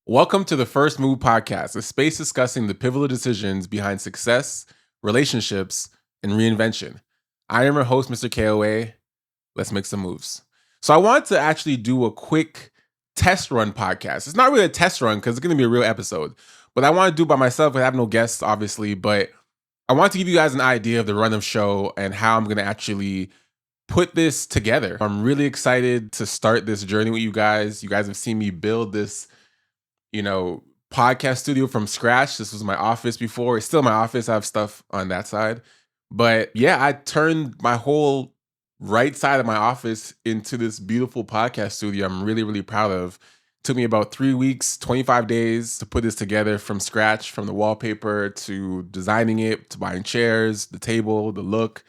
Welcome to the First Move Podcast, a space discussing the pivotal decisions behind success, relationships, and reinvention. I am your host, Mr. KOA. Let's make some moves. So I wanted to actually do a quick test run podcast. It's not really a test run because it's going to be a real episode, but I want to do it by myself. I have no guests, obviously, but I want to give you guys an idea of the run of show and how I'm going to actually put this together. I'm really excited to start this journey with you guys. You guys have seen me build this podcast studio from scratch. This was my office before. It's still my office. I have stuff on that side. But yeah, I turned my whole right side of my office into this beautiful podcast studio I'm really, really proud of. Took me about 3 weeks, 25 days to put this together from scratch, from the wallpaper to designing it, to buying chairs, the table, the look,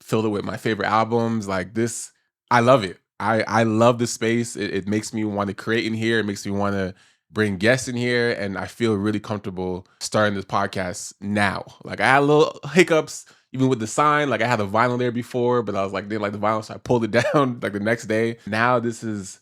filled it with my favorite albums. Like this, I love it. I love the space. It makes me want to create in here. It makes me want to bring guests in here, and I feel really comfortable starting this podcast now. Like I had little hiccups even with the sign. Like I had the vinyl there before, but I was like, didn't like the vinyl, so I pulled it down like the next day. Now this is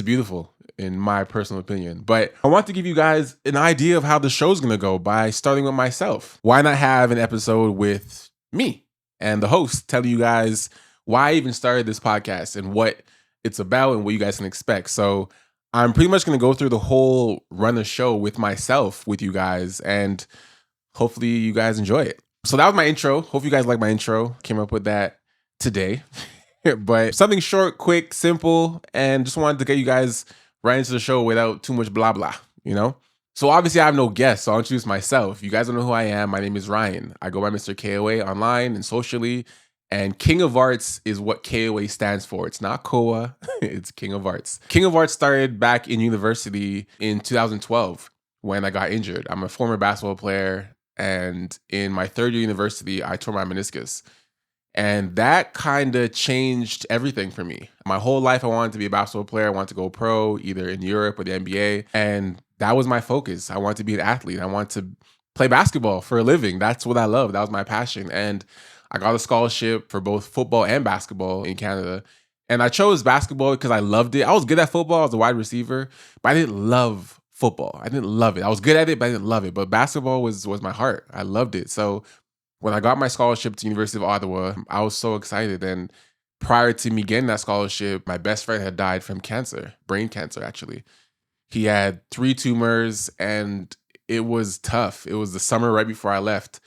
beautiful in my personal opinion. But I want to give you guys an idea of how the show's gonna go by starting with myself. Why not have an episode with me and the host telling you guys why I even started this podcast and what it's about and what you guys can expect. So I'm pretty much going to go through the whole run of show with myself, with you guys, and hopefully you guys enjoy it. So that was my intro. Hope you guys like my intro. Came up with that today. But something short, quick, simple, and just wanted to get you guys right into the show without too much blah, blah, So obviously I have no guests, so I'll introduce myself. You guys don't know who I am. My name is Ryan. I go by Mr. KOA online and socially. And King of Arts is what KOA stands for. It's not KOA, it's King of Arts. King of Arts started back in university in 2012 when I got injured. I'm a former basketball player, and in my third year university, I tore my meniscus. And that kind of changed everything for me. My whole life, I wanted to be a basketball player. I wanted to go pro, either in Europe or the NBA. And that was my focus. I wanted to be an athlete. I wanted to play basketball for a living. That's what I love. That was my passion. And I got a scholarship for both football and basketball in Canada. And I chose basketball because I loved it. I was good at football. I was a wide receiver, but I didn't love football. I didn't love it. I was good at it, but I didn't love it. But basketball was my heart. I loved it. So when I got my scholarship to University of Ottawa, I was so excited. And prior to me getting that scholarship, my best friend had died from cancer, brain cancer, actually. He had 3 tumors, and it was tough. It was the summer right before I left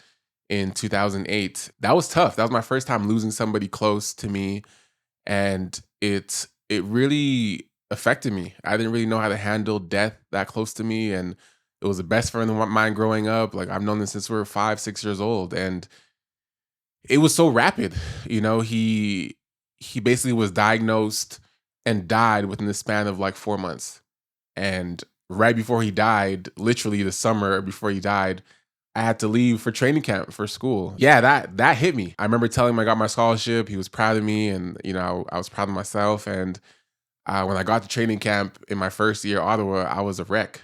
in 2008. That was tough. That was my first time losing somebody close to me, and it really affected me. I didn't really know how to handle death that close to me, and it was a best friend of mine growing up. Like I've known him since we were 5, 6 years old, and it was so rapid. He basically was diagnosed and died within the span of like 4 months. And right before he died, literally the summer before he died, I had to leave for training camp for school. Yeah, that hit me. I remember telling him I got my scholarship. He was proud of me, and I was proud of myself. And when I got to training camp in my first year at Ottawa, I was a wreck.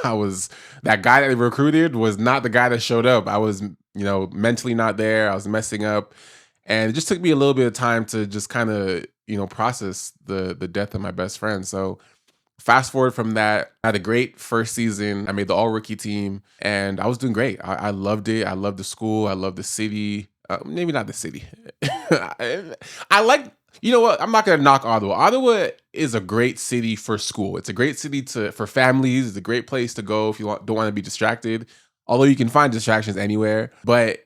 I was that guy that they recruited was not the guy that showed up. I was mentally not there. I was messing up, and it just took me a little bit of time to just kind of process the death of my best friend. So fast forward from that, I had a great first season. I made the all-rookie team, and I was doing great. I loved it. I loved the school. I loved the city. Maybe not the city. I like, you know what? I'm not going to knock Ottawa. Ottawa is a great city for school. It's a great city for families. It's a great place to go if you don't want to be distracted, although you can find distractions anywhere. But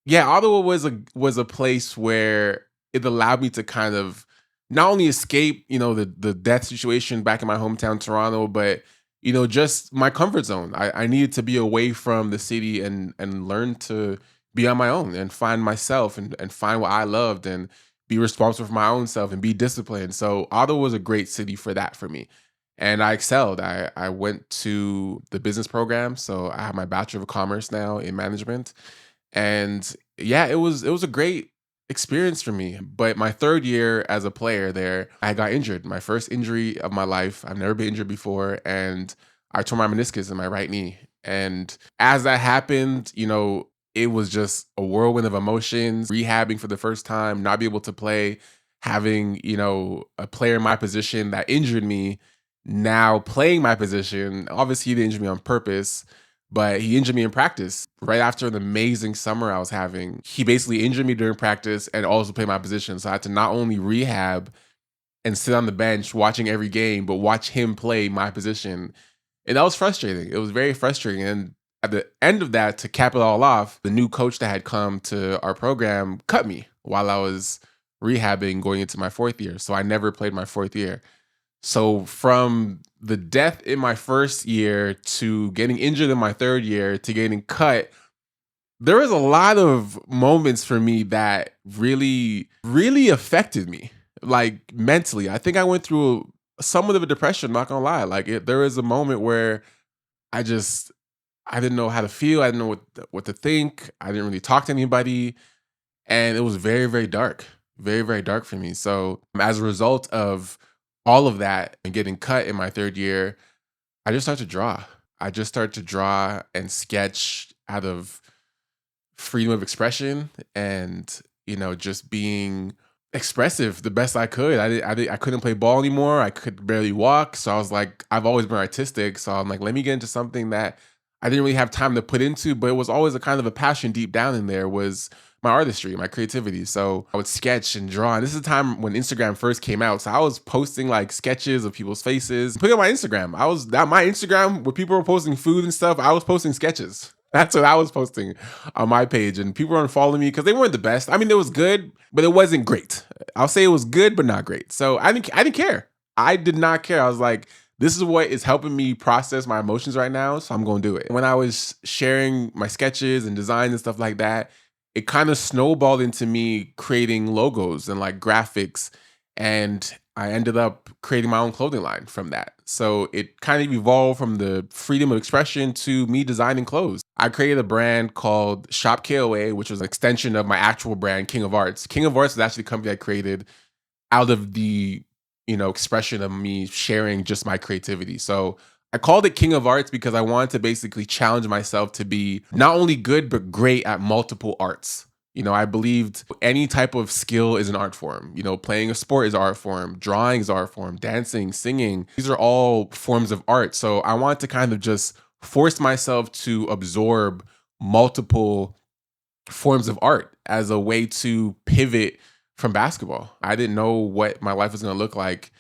yeah, Ottawa was a place where it allowed me to kind of not only escape, the death situation back in my hometown, Toronto, but, just my comfort zone. I needed to be away from the city and learn to be on my own and find myself and find what I loved and be responsible for my own self and be disciplined. So Ottawa was a great city for that for me. And I excelled. I went to the business program. So I have my Bachelor of Commerce now in management. And yeah, it was a great experience for me. But my third year as a player there, I got injured. My first injury of my life. I've never been injured before. And I tore my meniscus in my right knee. And as that happened, it was just a whirlwind of emotions, rehabbing for the first time, not be able to play, having, a player in my position that injured me now playing my position. Obviously, he didn't injure me on purpose, but he injured me in practice right after an amazing summer I was having. He basically injured me during practice and also played my position. So I had to not only rehab and sit on the bench watching every game, but watch him play my position. And that was frustrating. It was very frustrating. And at the end of that, to cap it all off, the new coach that had come to our program cut me while I was rehabbing going into my fourth year. So I never played my fourth year. So from the death in my first year to getting injured in my third year to getting cut, there was a lot of moments for me that really, really affected me, like mentally. I think I went through somewhat of a depression, not gonna lie. There was a moment where I just, I didn't know how to feel. I didn't know what to think. I didn't really talk to anybody. And it was very, very dark, very, very dark for me. So as a result of all of that and getting cut in my third year, I just started to draw. I just started to draw and sketch out of freedom of expression and, just being expressive the best I could. I couldn't play ball anymore. I could barely walk. So I was like, I've always been artistic. So I'm like, let me get into something that I didn't really have time to put into, but it was always a kind of a passion deep down in there was my artistry, my creativity. So I would sketch and draw. And this is the time when Instagram first came out. So I was posting like sketches of people's faces, putting on my Instagram. My Instagram where people were posting food and stuff. I was posting sketches. That's what I was posting on my page. And people were unfollowing me because they weren't the best. I mean, it was good, but it wasn't great. I'll say it was good, but not great. So I didn't care. I did not care. I was like, this is what is helping me process my emotions right now. So I'm going to do it. When I was sharing my sketches and designs and stuff like that, it kind of snowballed into me creating logos and like graphics. And I ended up creating my own clothing line from that. So it kind of evolved from the freedom of expression to me designing clothes. I created a brand called Shop KOA, which was an extension of my actual brand, King of Arts. King of Arts is actually a company I created out of the, expression of me sharing just my creativity. So I called it King of Arts because I wanted to basically challenge myself to be not only good, but great at multiple arts. I believed any type of skill is an art form. Playing a sport is art form, drawing is art form, dancing, singing. These are all forms of art. So I wanted to kind of just force myself to absorb multiple forms of art as a way to pivot from basketball. I didn't know what my life was going to look like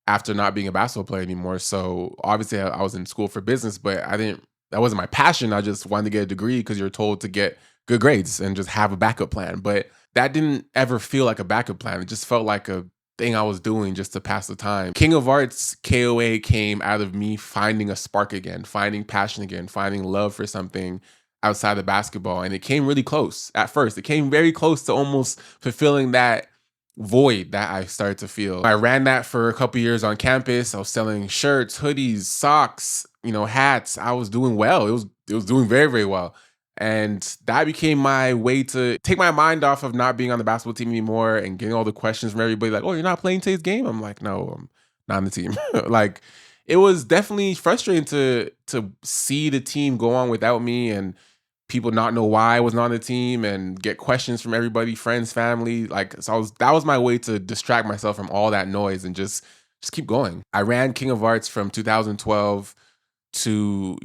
after not being a basketball player anymore. So obviously I was in school for business, but that wasn't my passion. I just wanted to get a degree because you're told to get good grades and just have a backup plan. But that didn't ever feel like a backup plan. It just felt like a thing I was doing just to pass the time. King of Arts, KOA, came out of me finding a spark again, finding passion again, finding love for something outside of basketball. And it came really close at first. It came very close to almost fulfilling that void that I started to feel. I ran that for a couple years on campus. I was selling shirts, hoodies, socks, hats. I was doing well. It was doing very, very well. And that became my way to take my mind off of not being on the basketball team anymore and getting all the questions from everybody like, oh, you're not playing today's game? I'm like, no, I'm not on the team. Like, it was definitely frustrating to see the team go on without me and people not know why I wasn't on the team and get questions from everybody, friends, family. That was my way to distract myself from all that noise and just keep going. I ran King of Arts from 2012 to,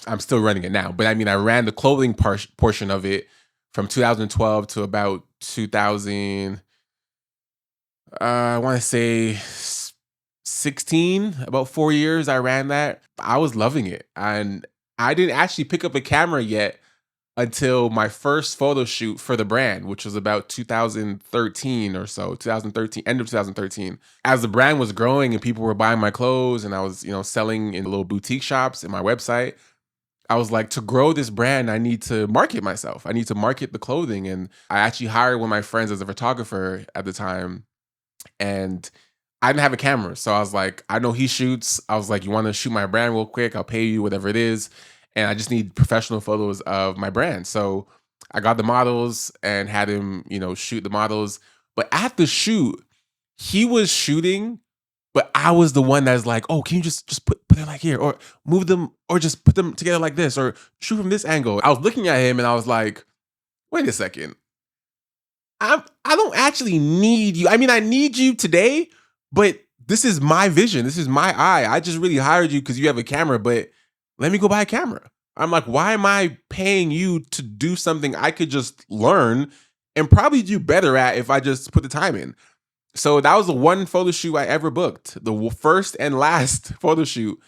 I'm still running it now, but I mean, I ran the clothing portion of it from 2012 to about 2000, I want to say 16, about 4 years I ran that. I was loving it. And I didn't actually pick up a camera yet until my first photo shoot for the brand, which was about 2013 or so, 2013, end of 2013. As the brand was growing and people were buying my clothes and I was, selling in little boutique shops in my website, I was like, to grow this brand, I need to market myself. I need to market the clothing. And I actually hired one of my friends as a photographer at the time. And I didn't have a camera. So I was like, I know he shoots. I was like, you want to shoot my brand real quick? I'll pay you whatever it is. And I just need professional photos of my brand. So I got the models and had him, shoot the models. But at the shoot, he was shooting, but I was the one that's like, oh, can you just put it like here, or move them, or just put them together like this, or shoot from this angle. I was looking at him and I was like, wait a second. I don't actually need you. I mean, I need you today, but this is my vision. This is my eye. I just really hired you because you have a camera, but let me go buy a camera. I'm like, why am I paying you to do something I could just learn and probably do better at if I just put the time in? So that was the one photo shoot I ever booked, the first and last photo shoot.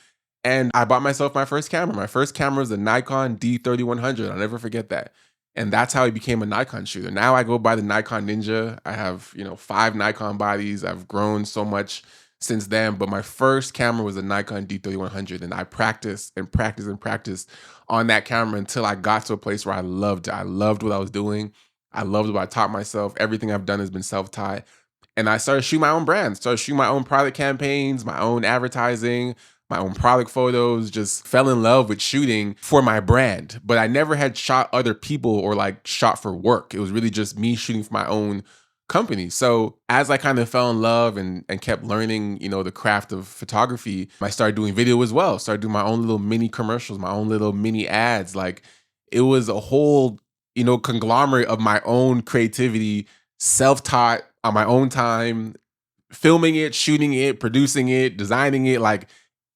And I bought myself my first camera. My first camera was a Nikon D3100. I'll never forget that. And that's how I became a Nikon shooter. Now I go by the Nikon Ninja. I have, 5 Nikon bodies. I've grown so much since then. But my first camera was a Nikon D3100. And I practiced and practiced and practiced on that camera until I got to a place where I loved it. I loved what I was doing. I loved what I taught myself. Everything I've done has been self-taught. And I started shooting my own brands, started shooting my own product campaigns, my own advertising, my own product photos, just fell in love with shooting for my brand. But I never had shot other people or like shot for work. It was really just me shooting for my own company. So as I kind of fell in love and kept learning, the craft of photography, I started doing video as well. Started doing my own little mini commercials, my own little mini ads. Like it was a whole, conglomerate of my own creativity, self-taught on my own time, filming it, shooting it, producing it, designing it. Like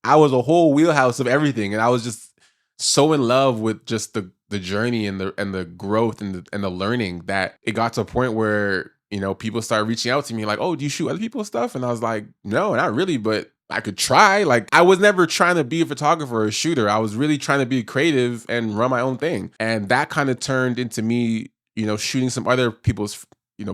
I was a whole wheelhouse of everything. And I was just so in love with just the journey and the growth and the learning that it got to a point where, people started reaching out to me like, oh, do you shoot other people's stuff? And I was like, no, not really, but I could try. Like I was never trying to be a photographer or a shooter. I was really trying to be creative and run my own thing. And that kind of turned into me, shooting some other people's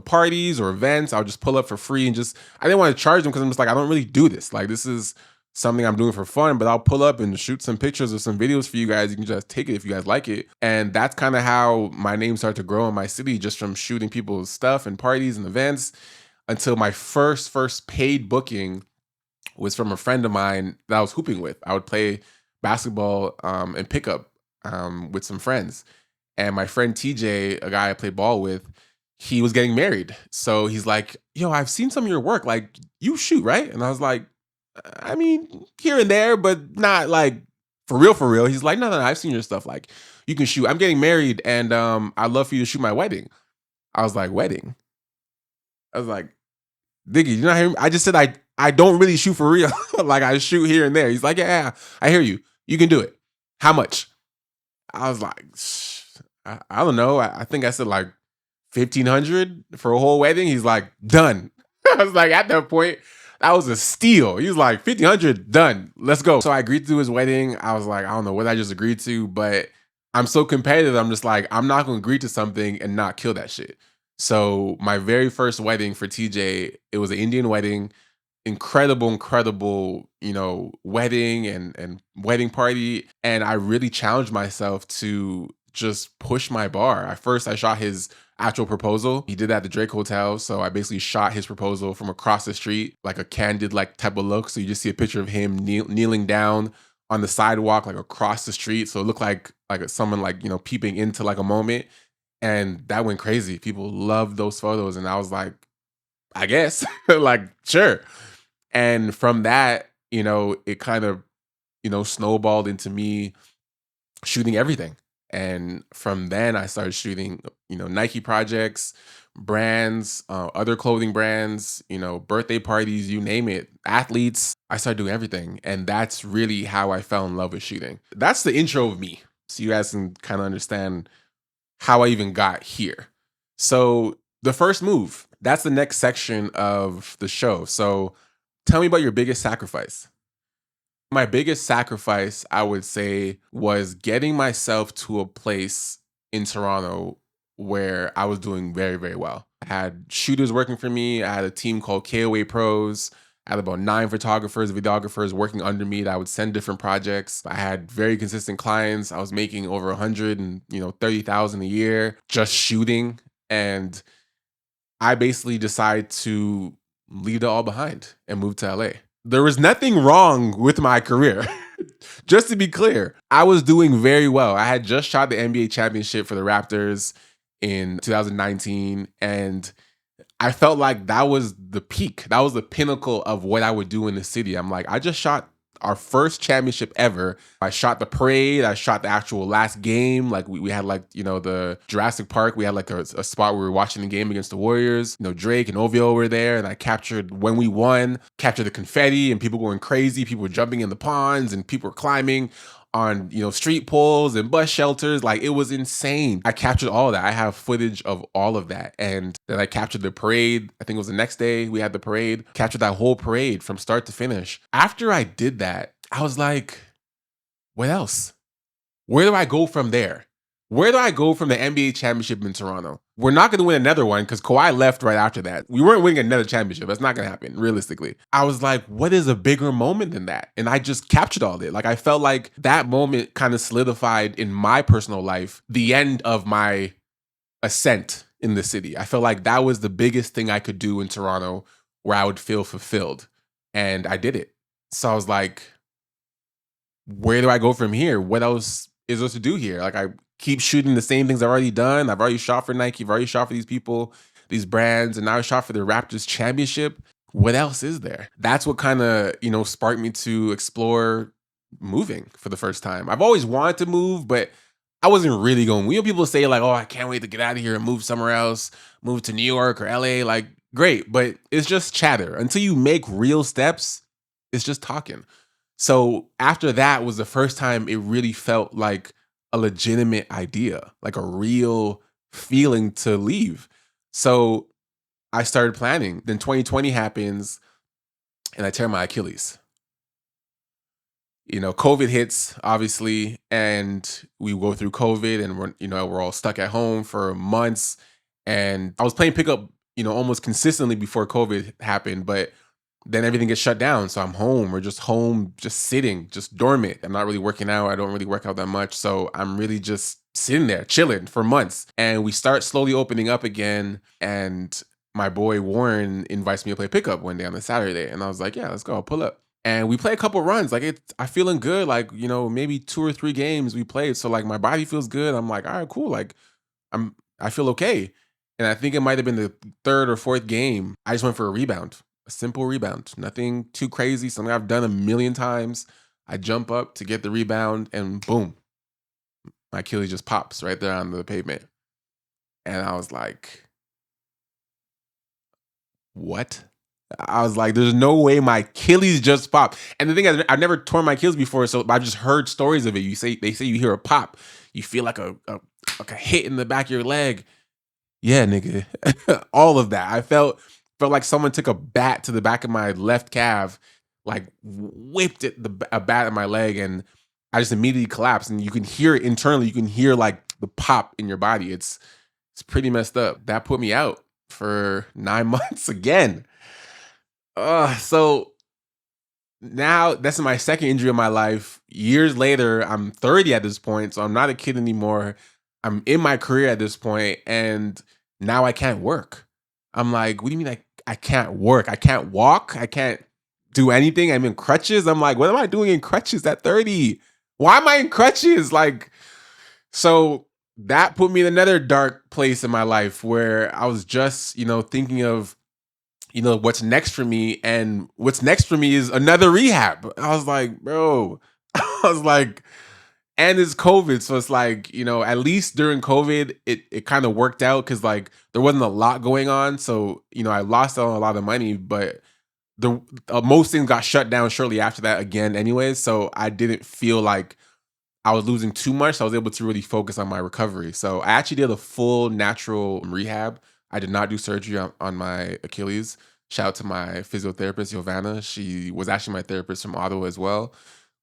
parties or events. I'll just pull up for free and I didn't want to charge them because I'm just like, I don't really do this. Like this is something I'm doing for fun, but I'll pull up and shoot some pictures or some videos for you guys. You can just take it if you guys like it. And that's kind of how my name started to grow in my city, just from shooting people's stuff and parties and events, until my first paid booking was from a friend of mine that I was hooping with. I would play basketball and pickup with some friends. And my friend TJ, a guy I played ball with, he was getting married. So he's like, yo, I've seen some of your work. Like, you shoot, right? And I was like, I mean, here and there, but not like for real, for real. He's like, no, I've seen your stuff. Like, you can shoot. I'm getting married and I'd love for you to shoot my wedding. I was like, wedding? I was like, Diggy, you not hear me? I just said I don't really shoot for real. Like, I shoot here and there. He's like, yeah, I hear you. You can do it. How much? I was like, I don't know. I think I said like 1,500 for a whole wedding. He's like, done. I was like, at that point, that was a steal. He was like, 1,500, done. Let's go. So I agreed to do his wedding. I was like, I don't know what I just agreed to, but I'm so competitive. I'm just like, I'm not going to agree to something and not kill that shit. So my very first wedding for TJ, it was an Indian wedding. Incredible, wedding and wedding party. And I really challenged myself to just push my bar. At first, I shot his actual proposal. He did that at the Drake Hotel. So I basically shot his proposal from across the street, like a candid type of look. So you just see a picture of him kneeling down on the sidewalk, like across the street. So it looked like someone peeping into like a moment. And that went crazy. People loved those photos. And I was like, I guess, like, sure. And from that, it kind of, snowballed into me shooting everything. And from then I started shooting, Nike projects, brands, other clothing brands, birthday parties, you name it, athletes. I started doing everything. And that's really how I fell in love with shooting. That's the intro of me. So you guys can kind of understand how I even got here. So the first move, that's the next section of the show. So tell me about your biggest sacrifice. My biggest sacrifice, I would say, was getting myself to a place in Toronto where I was doing very, very well. I had shooters working for me. I had a team called KOA Pros. I had about 9 photographers, videographers working under me that I would send different projects. I had very consistent clients. I was making over 130,000 a year just shooting. And I basically decided to leave it all behind and move to LA. There was nothing wrong with my career. Just to be clear, I was doing very well. I had just shot the NBA championship for the Raptors in 2019, and I felt like that was the peak. That was the pinnacle of what I would do in the city. I'm like, I just shot our first championship ever. I shot the parade. I shot the actual last game. Like we had like, the Jurassic Park. We had like a spot where we were watching the game against the Warriors. Drake and OVO were there, and I captured when we won, captured the confetti and people going crazy. People were jumping in the ponds and people were climbing on, street poles and bus shelters. Like it was insane. I captured all of that. I have footage of all of that. And then I captured the parade. I think it was the next day we had the parade. Captured that whole parade from start to finish. After I did that, I was like, what else? Where do I go from there? Where do I go from the NBA championship in Toronto? We're not going to win another one because Kawhi left right after that. We weren't winning another championship. That's not going to happen, realistically. I was like, what is a bigger moment than that? And I just captured all of it. Like, I felt like that moment kind of solidified in my personal life the end of my ascent in the city. I felt like that was the biggest thing I could do in Toronto where I would feel fulfilled. And I did it. So I was like, where do I go from here? What else is there to do here? Like, I keep shooting the same things I've already done. I've already shot for Nike. I've already shot for these people, these brands, and now I shot for the Raptors championship. What else is there? That's what kind of, sparked me to explore moving for the first time. I've always wanted to move, but I wasn't really going. People say like, oh, I can't wait to get out of here and move somewhere else, move to New York or LA. Like, great, but it's just chatter. Until you make real steps, it's just talking. So after that was the first time it really felt like a legitimate idea, like a real feeling to leave. So I started planning. Then 2020 happens and I tear my Achilles. COVID hits, obviously, and we go through COVID and we're all stuck at home for months. And I was playing pickup, almost consistently before COVID happened, but then everything gets shut down. So I'm home. We're just home, just sitting, just dormant. I'm not really working out. I don't really work out that much. So I'm really just sitting there, chilling for months. And we start slowly opening up again. And my boy Warren invites me to play pickup one day on a Saturday. And I was like, yeah, let's go. I'll pull up. And we play a couple runs. Like I'm feeling good. Like, maybe 2 or 3 games we played. So like my body feels good. I'm like, all right, cool. Like I feel okay. And I think it might have been the 3rd or 4th game. I just went for a rebound. A simple rebound, nothing too crazy, something I've done a million times. I jump up to get the rebound and boom, my Achilles just pops right there on the pavement. And I was like, what? I was like, there's no way my Achilles just popped. And the thing is, I've never torn my Achilles before, so I've just heard stories of it. They say you hear a pop, you feel like a hit in the back of your leg. Yeah, nigga, all of that. I felt like someone took a bat to the back of my left calf, like whipped a bat at my leg, and I just immediately collapsed. And you can hear it internally. You can hear like the pop in your body. It's pretty messed up. That put me out for 9 months again. So now that's my second injury of my life. Years later, I'm 30 at this point, so I'm not a kid anymore. I'm in my career at this point, and now I can't work. I'm like, what do you mean I can't work? I can't walk. I can't do anything. I'm in crutches. I'm like, what am I doing in crutches at 30? Why am I in crutches? Like, so that put me in another dark place in my life where I was just, thinking of, what's next for me. And what's next for me is another rehab. I was like, bro, and it's COVID. So it's like, at least during COVID, it kind of worked out because like there wasn't a lot going on. So, I lost out on a lot of money, but the most things got shut down shortly after that again anyways. So I didn't feel like I was losing too much. So I was able to really focus on my recovery. So I actually did a full natural rehab. I did not do surgery on my Achilles. Shout out to my physiotherapist, Giovanna. She was actually my therapist from Ottawa as well.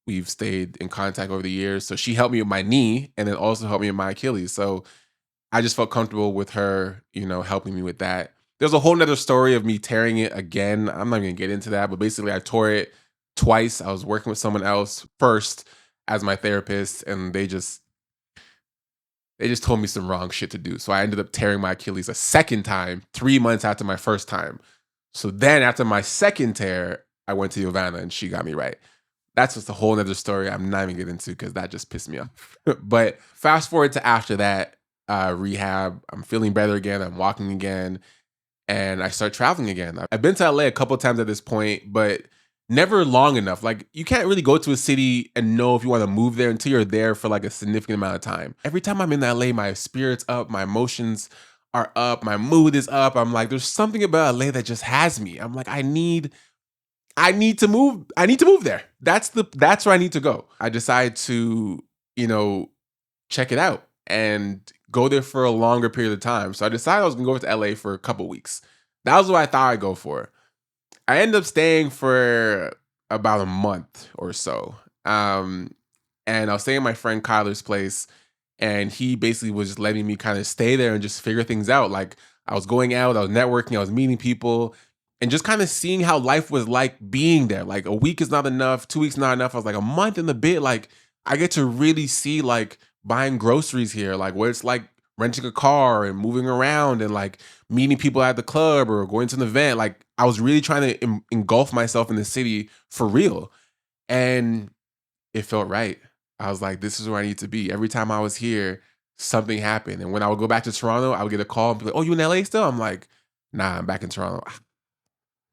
We've stayed in contact over the years. So she helped me with my knee and then also helped me with my Achilles. So I just felt comfortable with her, helping me with that. There's a whole nother story of me tearing it again. I'm not even gonna get into that, but basically I tore it twice. I was working with someone else first as my therapist, and they just told me some wrong shit to do. So I ended up tearing my Achilles a second time, 3 months after my first time. So then after my second tear, I went to Giovanna and she got me right. That's just a whole nother story I'm not even getting into because that just pissed me off. But fast forward to after that rehab, I'm feeling better again. I'm walking again and I start traveling again. I've been to LA a couple of times at this point, but never long enough. Like you can't really go to a city and know if you want to move there until you're there for like a significant amount of time. Every time I'm in LA, my spirit's up, my emotions are up, my mood is up. I'm like, there's something about LA that just has me. I'm like, I need to move. I need to move there. That's where I need to go. I decide to, you know, check it out and go there for a longer period of time. So I decided I was gonna go to LA for a couple weeks. That was what I thought I'd go for. I ended up staying for about a month or so. And I was staying at my friend Kyler's place, and he basically was just letting me kind of stay there and just figure things out. Like I was going out, I was networking, I was meeting people, and just kind of seeing how life was like being there. Like a week is not enough, 2 weeks not enough. I was like a month and a bit. Like I get to really see like buying groceries here, like what it's like renting a car and moving around and like meeting people at the club or going to an event. Like I was really trying to engulf myself in the city for real. And it felt right. I was like, this is where I need to be. Every time I was here, something happened. And when I would go back to Toronto, I would get a call and be like, oh, you in LA still? I'm like, nah, I'm back in Toronto.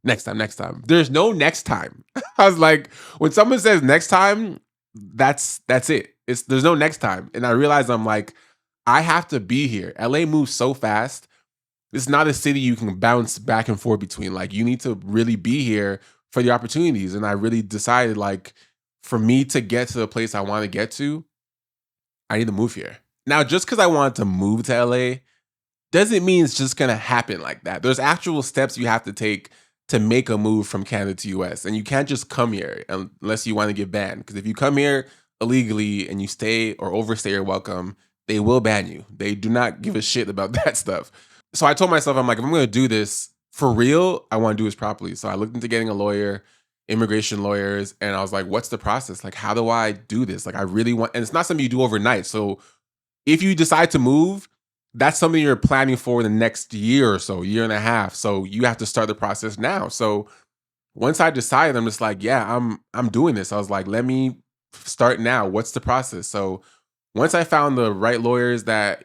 Next time, next time. There's no next time. I was like, when someone says next time, that's it. There's no next time. And I realized I'm like, I have to be here. LA moves so fast. It's not a city you can bounce back and forth between. Like you need to really be here for the opportunities. And I really decided like for me to get to the place I want to get to, I need to move here. Now, just because I wanted to move to LA doesn't mean it's just gonna happen like that. There's actual steps you have to take to make a move from Canada to US. And you can't just come here unless you want to get banned. Because if you come here illegally and you stay or overstay your welcome, they will ban you. They do not give a shit about that stuff. So I told myself, I'm like, if I'm gonna do this for real, I want to do this properly. So I looked into getting a lawyer, immigration lawyers, and I was like, what's the process? Like, how do I do this? Like, I really want, and it's not something you do overnight. So if you decide to move, that's something you're planning for the next year or so, year and a half. So you have to start the process now. So once I decided, I'm just like, yeah, I'm doing this. I was like, let me start now. What's the process? So once I found the right lawyers that,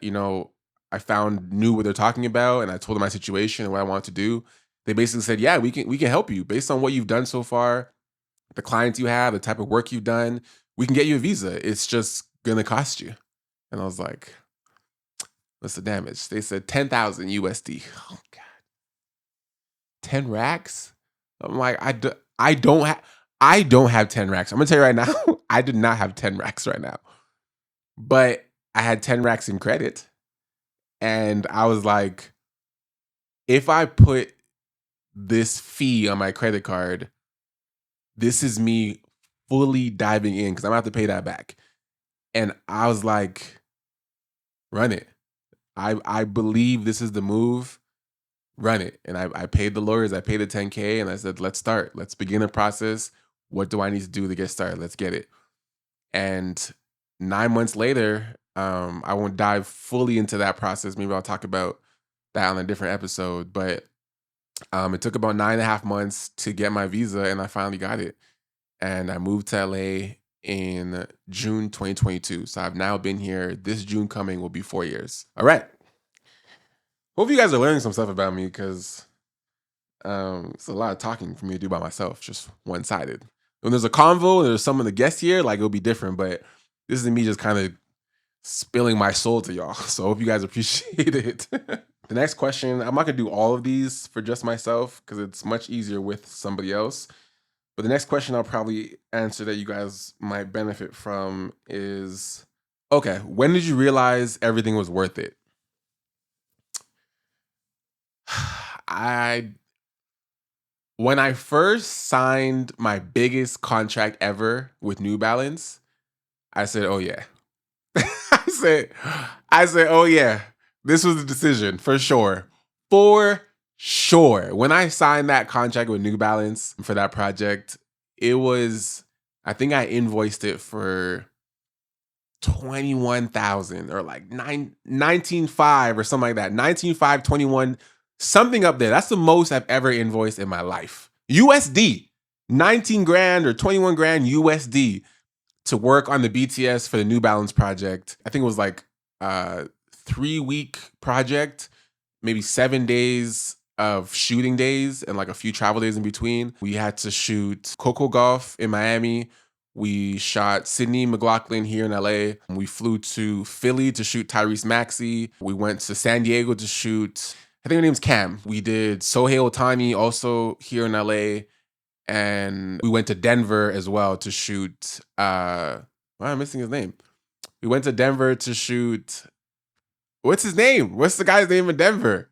I found knew what they're talking about, and I told them my situation and what I wanted to do, they basically said, yeah, we can help you based on what you've done so far, the clients you have, the type of work you've done. We can get you a visa. It's just gonna cost you. And I was like, what's the damage? They said 10,000 USD. Oh God, 10 racks. I'm like, I don't have 10 racks. I'm gonna tell you right now, I did not have 10 racks right now, but I had 10 racks in credit, and I was like, if I put this fee on my credit card, this is me fully diving in because I'm gonna have to pay that back. And I was like, run it. I believe this is the move. Run it. And I paid the lawyers, I paid the 10K, and I said, let's start. Let's begin the process. What do I need to do to get started? Let's get it. And 9 months later, I won't dive fully into that process. Maybe I'll talk about that on a different episode. But it took about 9.5 months to get my visa, and I finally got it. And I moved to LA in June 2022. So I've now been here. This June coming will be 4 years. All right. Hope you guys are learning some stuff about me because it's a lot of talking for me to do by myself, just one-sided. When there's a convo, there's some of the guests here, like it'll be different. But this is me just kind of spilling my soul to y'all. So I hope you guys appreciate it. The next question, I'm not going to do all of these for just myself because it's much easier with somebody else. But the next question I'll probably answer that you guys might benefit from is, okay, when did you realize everything was worth it? When I first signed my biggest contract ever with New Balance, I said, oh yeah. I said, oh yeah, this was the decision for sure. For sure. When I signed that contract with New Balance for that project, I think I invoiced it for 21,000 or like 19.5 or something like that. 19.5, 21, something up there. That's the most I've ever invoiced in my life. USD, 19 grand or 21 grand USD to work on the BTS for the New Balance project. I think it was like a 3-week project, maybe 7 days of shooting days and like a few travel days in between. We had to shoot Coco Golf in Miami. We shot Sydney McLaughlin here in LA. We flew to Philly to shoot Tyrese Maxey. We went to San Diego to shoot, I think her name's Cam. We did Sohei Otani also here in LA. And we went to Denver as well to shoot, why am I missing his name? We went to Denver to shoot, what's his name? What's the guy's name in Denver?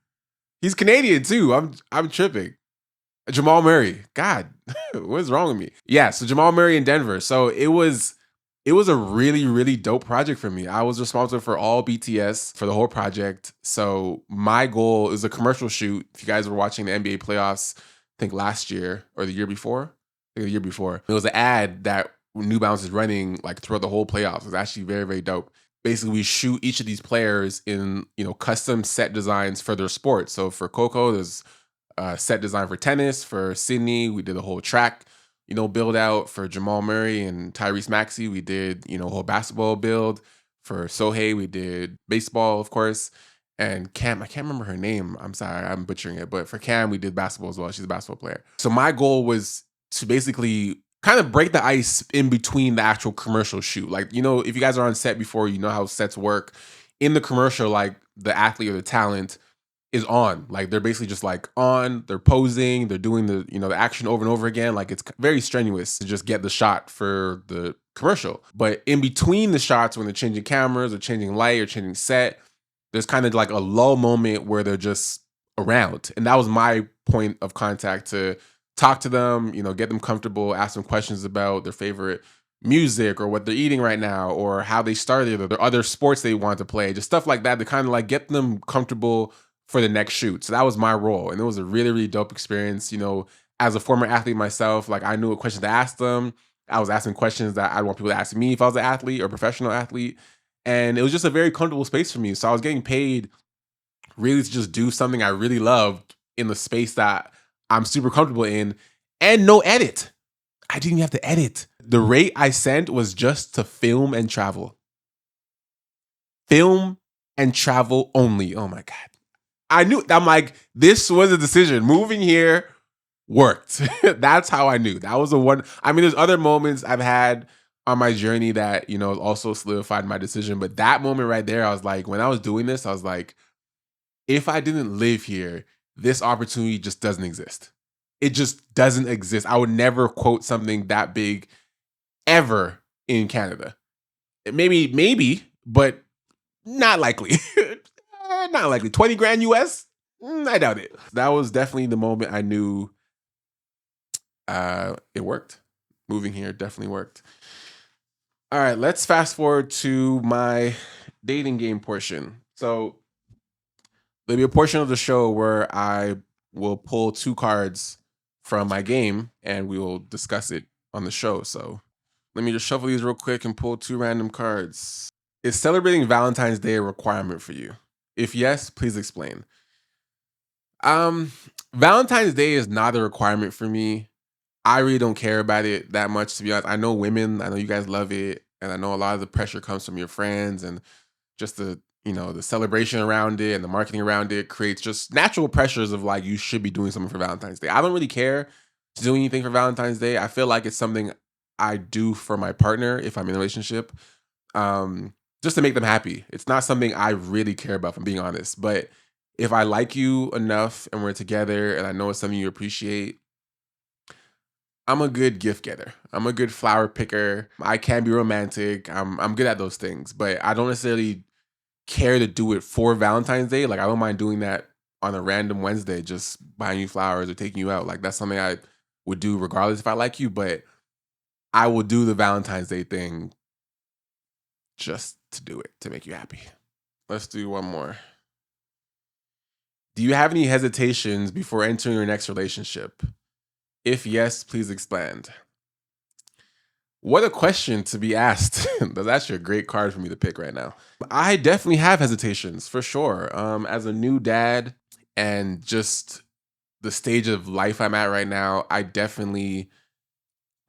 He's Canadian too. I'm tripping. Jamal Murray. God, what's wrong with me? Yeah, so Jamal Murray in Denver. So it was a really, really dope project for me. I was responsible for all BTS for the whole project. So my goal is a commercial shoot. If you guys were watching the NBA playoffs, I think last year or the year before, I think the year before, it was an ad that New Balance is running like throughout the whole playoffs. It was actually very, very dope. Basically, we shoot each of these players in, custom set designs for their sport. So for Coco, there's a set design for tennis. For Sydney, we did a whole track, build out. For Jamal Murray and Tyrese Maxey, we did, a whole basketball build. For Sohei, we did baseball, of course. And Cam, I can't remember her name. I'm sorry, I'm butchering it. But for Cam, we did basketball as well. She's a basketball player. So my goal was to basically kind of break the ice in between the actual commercial shoot. Like, if you guys are on set before, you know how sets work. In the commercial, like the athlete or the talent is on. Like they're basically just like on, they're posing, they're doing the, the action over and over again. Like it's very strenuous to just get the shot for the commercial. But in between the shots, when they're changing cameras or changing light or changing set, there's kind of like a lull moment where they're just around. And that was my point of contact to talk to them, get them comfortable, ask them questions about their favorite music or what they're eating right now or how they started or their other sports they want to play, just stuff like that to kind of like get them comfortable for the next shoot. So that was my role. And it was a really, really dope experience. As a former athlete myself, like I knew what questions to ask them. I was asking questions that I want people to ask me if I was an athlete or professional athlete. And it was just a very comfortable space for me. So I was getting paid really to just do something I really loved in the space that I'm super comfortable in, and no edit. I didn't even have to edit. The rate I sent was just to film and travel. Film and travel only. Oh my God. I'm like, this was a decision. Moving here worked. That's how I knew. That was the one. I mean, there's other moments I've had on my journey that, also solidified my decision. But that moment right there, I was like, when I was doing this, I was like, if I didn't live here, this opportunity just doesn't exist. It just doesn't exist. I would never quote something that big ever in Canada. Maybe, but not likely. Not likely. 20 grand US? I doubt it. That was definitely the moment I knew it worked. Moving here definitely worked. All right, let's fast forward to my dating game portion. So there'll be a portion of the show where I will pull 2 cards from my game and we will discuss it on the show. So let me just shuffle these real quick and pull 2 random cards. Is celebrating Valentine's Day a requirement for you? If yes, please explain. Valentine's Day is not a requirement for me. I really don't care about it that much, to be honest. I know women, I know you guys love it, and I know a lot of the pressure comes from your friends and just the celebration around it and the marketing around it creates just natural pressures of like, you should be doing something for Valentine's Day. I don't really care to do anything for Valentine's Day. I feel like it's something I do for my partner if I'm in a relationship, just to make them happy. It's not something I really care about, if I'm being honest. But if I like you enough and we're together and I know it's something you appreciate, I'm a good gift getter. I'm a good flower picker. I can be romantic. I'm good at those things, but I don't necessarily care to do it for Valentine's Day. Like I don't mind doing that on a random Wednesday, just buying you flowers or taking you out. Like that's something I would do regardless if I like you, but I will do the Valentine's Day thing just to do it, to make you happy. Let's do one more. Do you have any hesitations before entering your next relationship? If yes, please expand. What a question to be asked. That's actually a great card for me to pick right now. I definitely have hesitations for sure. As a new dad and just the stage of life I'm at right now, I definitely,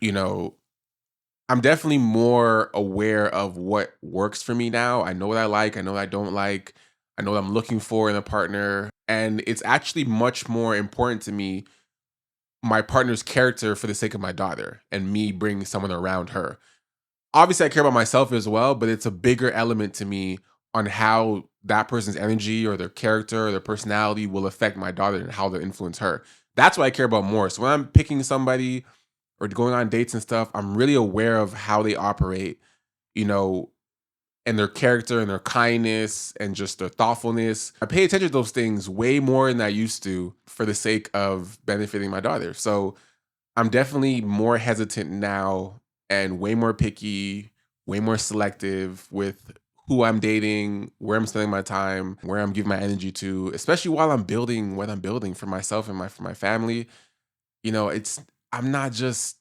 I'm definitely more aware of what works for me now. I know what I like. I know what I don't like. I know what I'm looking for in a partner. And it's actually much more important to me, my partner's character for the sake of my daughter and me bringing someone around her. Obviously, I care about myself as well, but it's a bigger element to me on how that person's energy or their character or their personality will affect my daughter and how they'll influence her. That's what I care about more. So when I'm picking somebody or going on dates and stuff, I'm really aware of how they operate, you know, and their character and their kindness and just their thoughtfulness. I pay attention to those things way more than I used to for the sake of benefiting my daughter. So I'm definitely more hesitant now and way more picky, way more selective with who I'm dating, where I'm spending my time, where I'm giving my energy to, especially while I'm building what I'm building for myself and for my family. It's I'm not just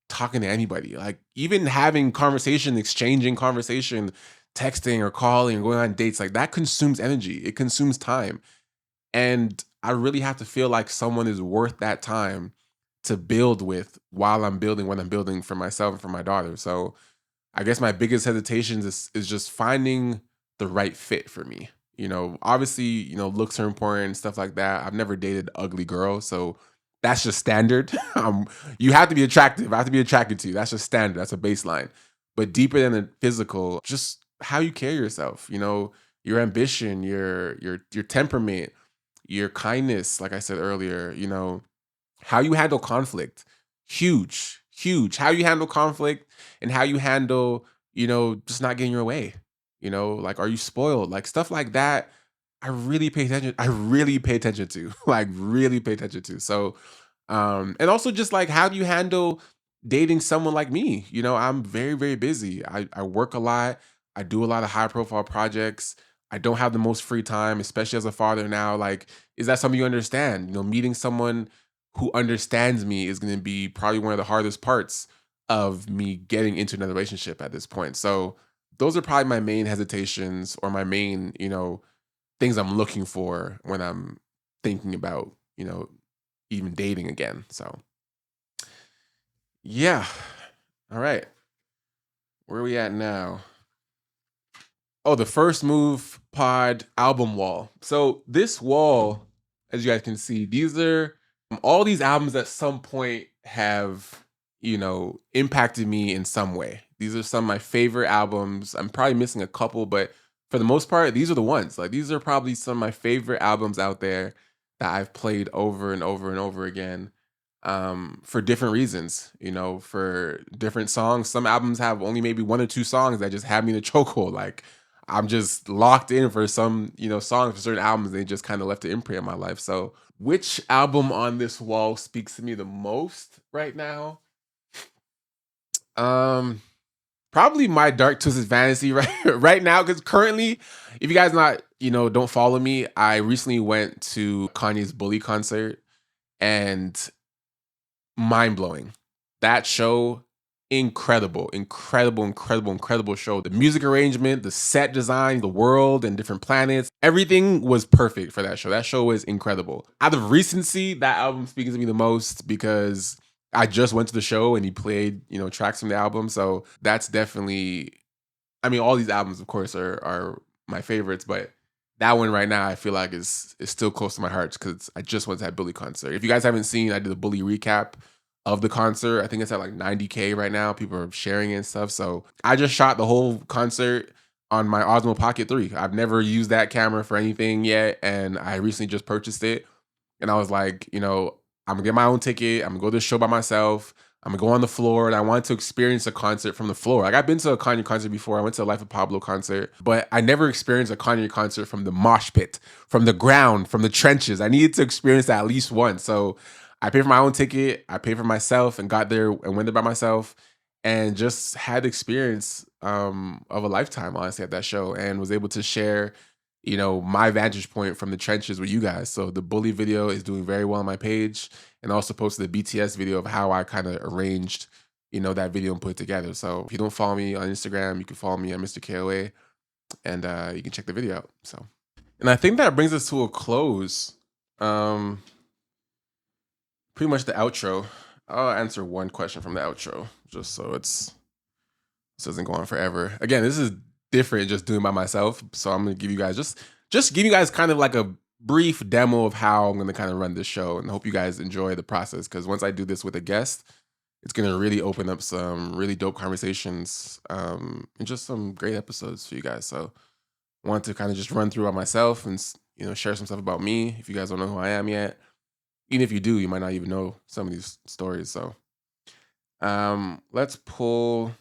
talking to anybody. Like even having conversation, exchanging conversation, texting or calling or going on dates, like that consumes energy. It consumes time. And I really have to feel like someone is worth that time to build with while I'm building what I'm building for myself and for my daughter. So I guess my biggest hesitations is just finding the right fit for me. Obviously, looks are important, stuff like that. I've never dated ugly girls, so that's just standard. You have to be attractive. I have to be attracted to you. That's just standard. That's a baseline. But deeper than the physical, just how you carry yourself. Your ambition, your temperament, your kindness. Like I said earlier, how you handle conflict. Huge, huge. How you handle conflict and how you handle, just not getting your way. Like, are you spoiled? Like stuff like that. I really pay attention. I really pay attention to, like, really pay attention to. So, and also just like, how do you handle dating someone like me? I'm very, very busy. I work a lot. I do a lot of high profile projects. I don't have the most free time, especially as a father now. Like, is that something you understand? Meeting someone who understands me is going to be probably one of the hardest parts of me getting into another relationship at this point. So those are probably my main hesitations or my main, things I'm looking for when I'm thinking about, even dating again. So yeah. All right. Where are we at now? Oh, the First Move Pod album wall. So this wall, as you guys can see, these are all these albums at some point have, impacted me in some way. These are some of my favorite albums. I'm probably missing a couple, but for the most part, these are the ones. Like these are probably some of my favorite albums out there that I've played over and over and over again. For different reasons, for different songs. Some albums have only maybe one or two songs that just have me in a chokehold. Like I'm just locked in for some, songs for certain albums. They just kind of left an imprint in my life. So which album on this wall speaks to me the most right now? Probably My Dark Twisted Fantasy right now, because currently, if you guys not, don't follow me, I recently went to Kanye's Bully concert and mind blowing. That show, incredible, incredible, incredible, incredible show. The music arrangement, the set design, the world and different planets, everything was perfect for that show. That show was incredible. Out of recency, that album speaks to me the most because I just went to the show and he played, tracks from the album. So that's definitely, I mean, all these albums, of course, are my favorites, but that one right now I feel like is still close to my heart because I just went to that Bully concert. If you guys haven't seen, I did a Bully recap of the concert. I think it's at like 90K right now. People are sharing it and stuff. So I just shot the whole concert on my Osmo Pocket 3. I've never used that camera for anything yet, and I recently just purchased it. And I was like, I'm gonna get my own ticket. I'm gonna go to the show by myself. I'm gonna go on the floor, and I wanted to experience a concert from the floor. Like I've been to a Kanye concert before. I went to a Life of Pablo concert, but I never experienced a Kanye concert from the mosh pit, from the ground, from the trenches. I needed to experience that at least once. So I paid for my own ticket. I paid for myself and got there and went there by myself, and just had the experience of a lifetime, honestly, at that show, and was able to share, my vantage point from the trenches with you guys. So the Bully video is doing very well on my page, and also posted the BTS video of how I kind of arranged, that video and put it together. So if you don't follow me on Instagram, you can follow me on Mr. KOA, and you can check the video out. So, and I think that brings us to a close. Pretty much the outro. I'll answer one question from the outro, just so this doesn't go on forever. Again, this is different, just doing by myself. So I'm gonna give you guys just just give you guys kind of like a brief demo of how I'm going to kind of run this show, and hope you guys enjoy the process, because once I do this with a guest, it's going to really open up some really dope conversations, and just some great episodes for you guys. So I want to kind of just run through on myself and share some stuff about me if you guys don't know who I am yet. Even if you do, you might not even know some of these stories. So let's pull,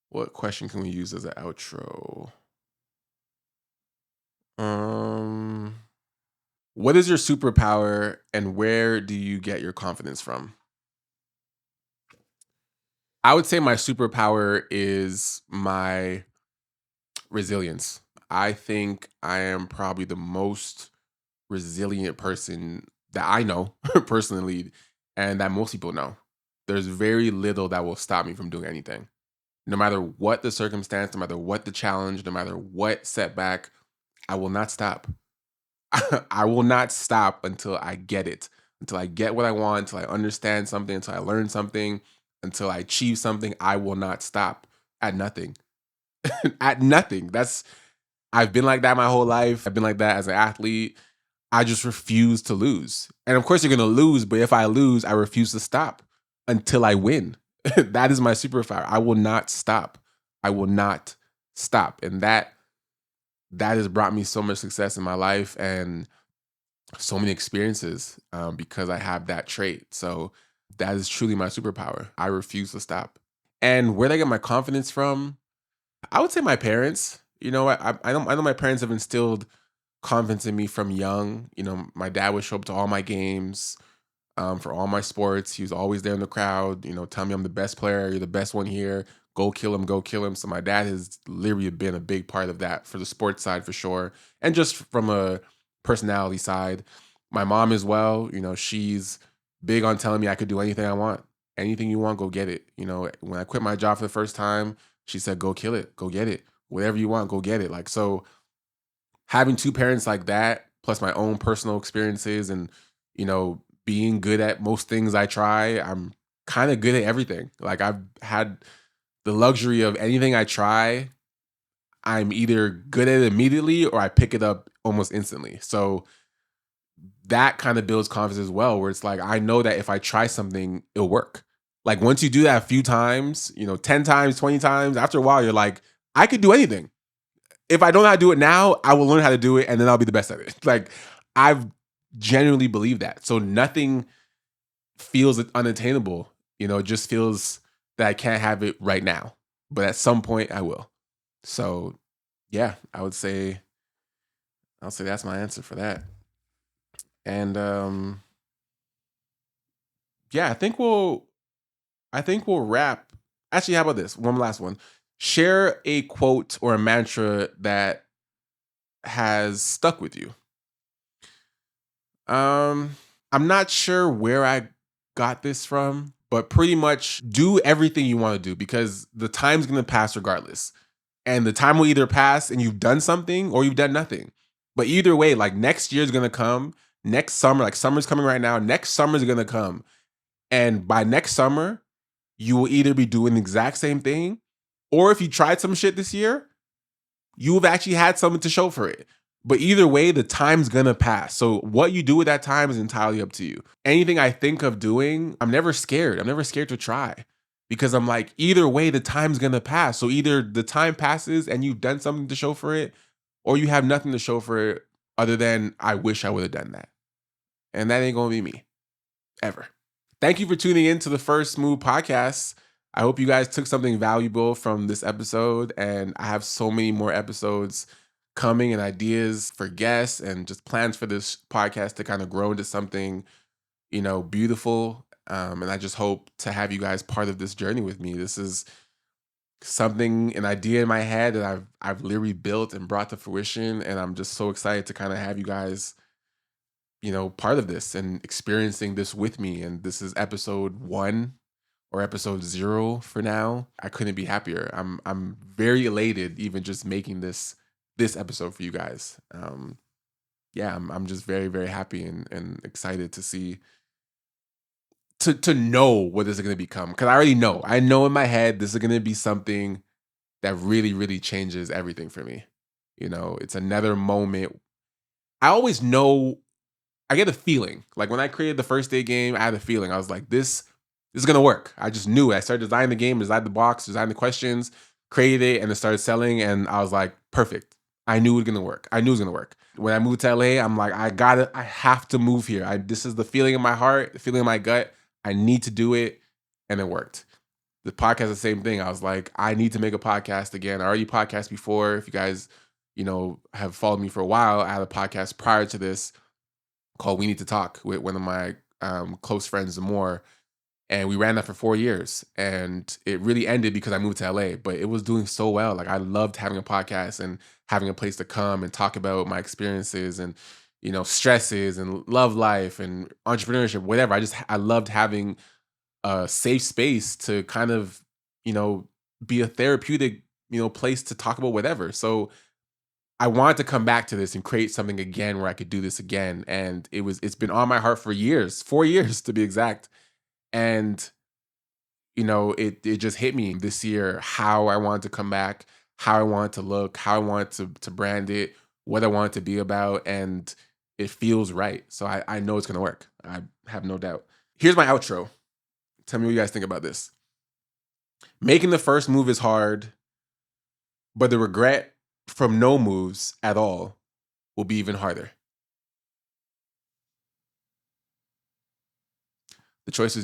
what question can we use as an outro? What is your superpower, and where do you get your confidence from? I would say my superpower is my resilience. I think I am probably the most resilient person that I know personally, and that most people know. There's very little that will stop me from doing anything. No matter what the circumstance, no matter what the challenge, no matter what setback, I will not stop. I will not stop until I get it, until I get what I want, until I understand something, until I learn something, until I achieve something. I will not stop at nothing. At nothing. I've been like that my whole life. I've been like that as an athlete. I just refuse to lose. And of course, you're going to lose, but if I lose, I refuse to stop until I win. That is my superpower. I will not stop. I will not stop. And that has brought me so much success in my life and so many experiences, because I have that trait. So that is truly my superpower. I refuse to stop. And where did I get my confidence from? I would say my parents. I know my parents have instilled confidence in me from young. My dad would show up to all my games, for all my sports. He was always there in the crowd, tell me I'm the best player, you're the best one here, go kill him, go kill him. So my dad has literally been a big part of that for the sports side for sure. And just from a personality side, my mom as well, she's big on telling me I could do anything I want. Anything you want, go get it. When I quit my job for the first time, she said, go kill it, go get it. Whatever you want, go get it. Like, so having two parents like that, plus my own personal experiences and, being good at most things I try, I'm kind of good at everything. Like, I've had the luxury of anything I try, I'm either good at it immediately or I pick it up almost instantly. So that kind of builds confidence as well, where it's like, I know that if I try something, it'll work. Like, once you do that a few times, 10 times, 20 times, after a while, you're like, I could do anything. If I don't know how to do it now, I will learn how to do it and then I'll be the best at it. Like, I've genuinely believed that. So nothing feels unattainable. It just feels that I can't have it right now. But at some point I will. So yeah, I'll say that's my answer for that. And yeah, I think we'll wrap. Actually, how about this? One last one. Share a quote or a mantra that has stuck with you. Um, I'm not sure where I got this from, but pretty much do everything you want to do, because the time's gonna pass regardless. And the time will either pass and you've done something or you've done nothing. But either way, like, next year's gonna come, next summer, like summer's coming right now, next summer's gonna come. And by next summer, you will either be doing the exact same thing, or if you tried some shit this year, you've actually had something to show for it. But either way, the time's gonna pass. So what you do with that time is entirely up to you. Anything I think of doing, I'm never scared. I'm never scared to try, because I'm like, either way, the time's gonna pass. So either the time passes and you've done something to show for it, or you have nothing to show for it other than, I wish I would have done that. And that ain't gonna be me ever. Thank you for tuning in to the First Move podcast. I hope you guys took something valuable from this episode, and I have so many more episodes coming, and ideas for guests, and just plans for this podcast to kind of grow into something, beautiful. And I just hope to have you guys part of this journey with me. This is an idea in my head that I've literally built and brought to fruition, and I'm just so excited to kind of have you guys, part of this and experiencing this with me. And this is episode 1 or episode 0 for now. I couldn't be happier. I'm very elated even just making this episode for you guys. Yeah, I'm just very, very happy and excited to see, to know what this is going to become, because I know in my head this is going to be something that really, really changes everything for me. It's another moment. I always know, I get a feeling. Like when I created the first day game, I had a feeling. I was like, this is gonna work. I just knew it. I started designing the game, designed the box, designed the questions, created it, and it started selling. And I was like, perfect. I knew it was gonna work. I knew it was gonna work. When I moved to LA, I'm like, I have to move here. This is the feeling in my heart, the feeling in my gut. I need to do it. And it worked. The podcast, the same thing. I was like, I need to make a podcast again. I already podcast before. If you guys, have followed me for a while, I had a podcast prior to this called We Need to Talk with one of my close friends, more. And we ran that for 4 years. And it really ended because I moved to LA, but it was doing so well. Like I loved having a podcast and having a place to come and talk about my experiences and, stresses and love life and entrepreneurship, whatever. I loved having a safe space to kind of, you know, be a therapeutic, place to talk about whatever. So I wanted to come back to this and create something again where I could do this again. And it's been on my heart for years, 4 years to be exact. And it just hit me this year how I wanted to come back, how I wanted to look, how I wanted to brand it, what I want it to be about, and it feels right. So I know it's gonna work. I have no doubt. Here's my outro. Tell me what you guys think about this. Making the first move is hard, but the regret from no moves at all will be even harder. The choice is yours.